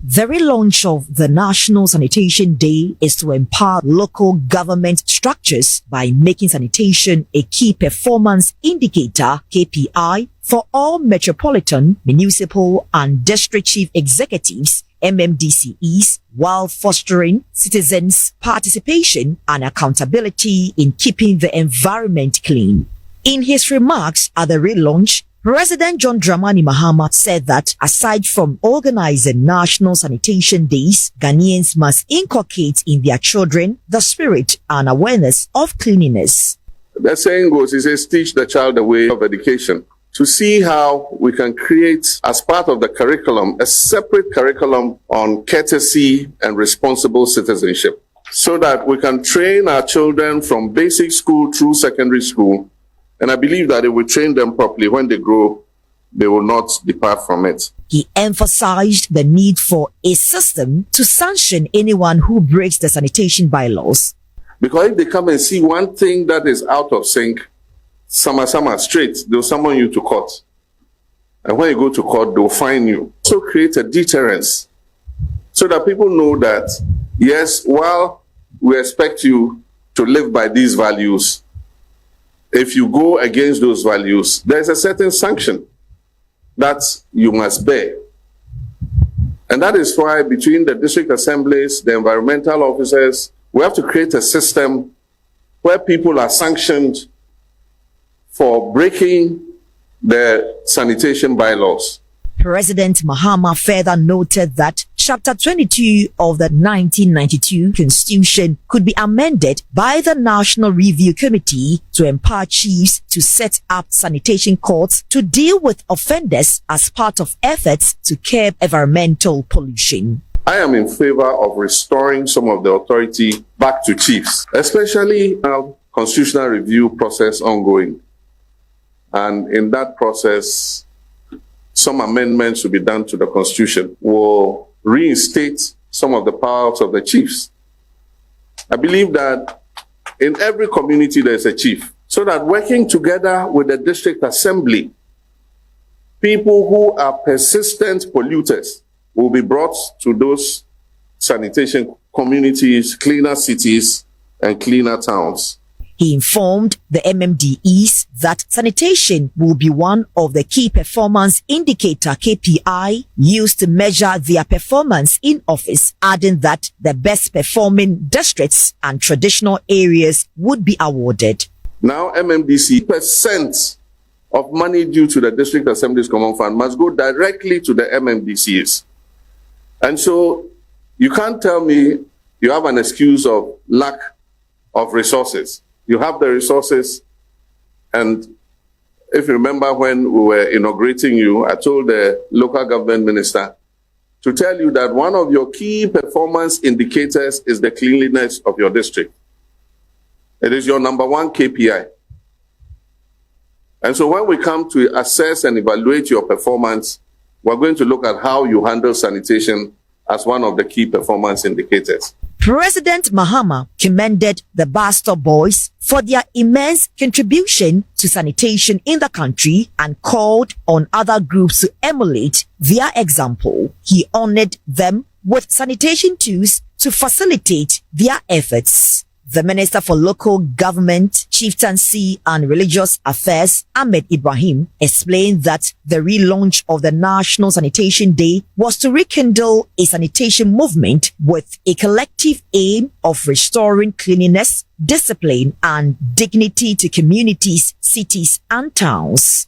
The relaunch of the National Sanitation Day is to empower local government structures by making sanitation a key performance indicator (KPI) for all metropolitan, municipal, and district chief executives (MMDCEs), while fostering citizens' participation and accountability in keeping the environment clean. In his remarks at the relaunch, President John Dramani Mahama said that aside from organizing National Sanitation Days, Ghanaians must inculcate in their children the spirit and awareness of cleanliness. The saying goes, it says, teach the child the way of education. To see how we can create, as part of the curriculum, a separate curriculum on courtesy and responsible citizenship, so that we can train our children from basic school through secondary school. And I believe that if we train them properly, when they grow, they will not depart from it. He emphasized the need for a system to sanction anyone who breaks the sanitation bylaws. Because if they come and see one thing that is out of sync, sama straight, they'll summon you to court. And when you go to court, they'll fine you. So create a deterrence so that people know that, yes, while we expect you to live by these values, if you go against those values, there's a certain sanction that you must bear. And that is why between the district assemblies, the environmental officers, we have to create a system where people are sanctioned for breaking the sanitation bylaws. President Mahama further noted that Chapter 22 of the 1992 Constitution could be amended by the National Review Committee to empower chiefs to set up sanitation courts to deal with offenders as part of efforts to curb environmental pollution. I am in favor of restoring some of the authority back to chiefs, especially now constitutional review process ongoing. And in that process, some amendments will be done to the Constitution, will reinstate some of the powers of the chiefs. I believe that in every community there is a chief, so that working together with the district assembly, people who are persistent polluters will be brought to those sanitation communities, cleaner cities, and cleaner towns. He informed the MMDEs that sanitation will be one of the key performance indicator (KPI) used to measure their performance in office, adding that the best performing districts and traditional areas would be awarded. Now, MMDC percent of money due to the District Assembly's Common Fund must go directly to the MMDCs. And so you can't tell me you have an excuse of lack of resources. You have the resources, and if you remember when we were inaugurating you, I told the local government minister to tell you that one of your key performance indicators is the cleanliness of your district. It is your number one KPI. And so when we come to assess and evaluate your performance, we're going to look at how you handle sanitation as one of the key performance indicators. President Mahama commended the Bastard Boys for their immense contribution to sanitation in the country and called on other groups to emulate their example. He honored them with sanitation tools to facilitate their efforts. The Minister for Local Government, Chieftaincy and Religious Affairs, Ahmed Ibrahim, explained that the relaunch of the National Sanitation Day was to rekindle a sanitation movement with a collective aim of restoring cleanliness, discipline, and dignity to communities, cities, and towns.